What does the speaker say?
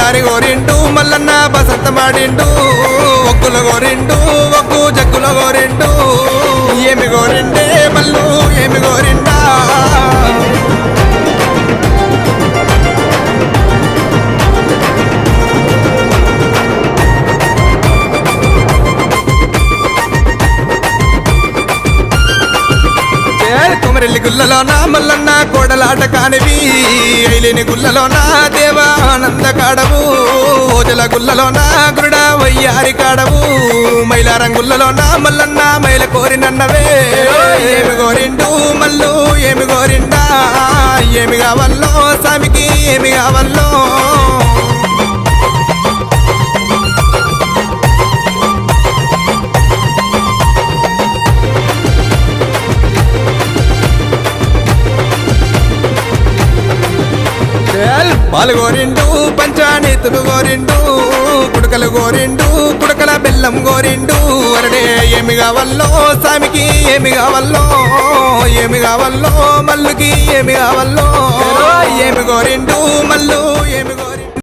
బంగారి గోరిండు మల్లన్న బసంత మాడిండు ఒక్కుల గోరిండు ఒక్కు జగ్గుల గోరిండు ఏమి గోరిండే మల్లు ఏమి గోరిండా కుమరెల్లి గుల్లలోన మల్లన్న కోడలాట కానివి ఐలేని గుల్లలోన దేవ ఆనంద కాడవు ఓజల గుల్లలోన గురుడ వయ్యారి కాడవు మైలారం గుల్లలోన మల్లన్న మైల కోరినన్నవే ఏమి గోరిండు మల్లు ఏమి గోరిండా ఏమి కావల్లో స్వామికి ఏమి కావల్లో పాలు గోరిండు పంచానీతులు గోరిండు కుడకలు గోరిండు కుడకల బెల్లం గోరిండు అరడే ఏమి కావల్లో స్వామికి ఏమి కావల్లో ఏమి కావల్లో మల్లుకి ఏమి కావల్లో ఏమి గోరిండు మల్లు ఏమి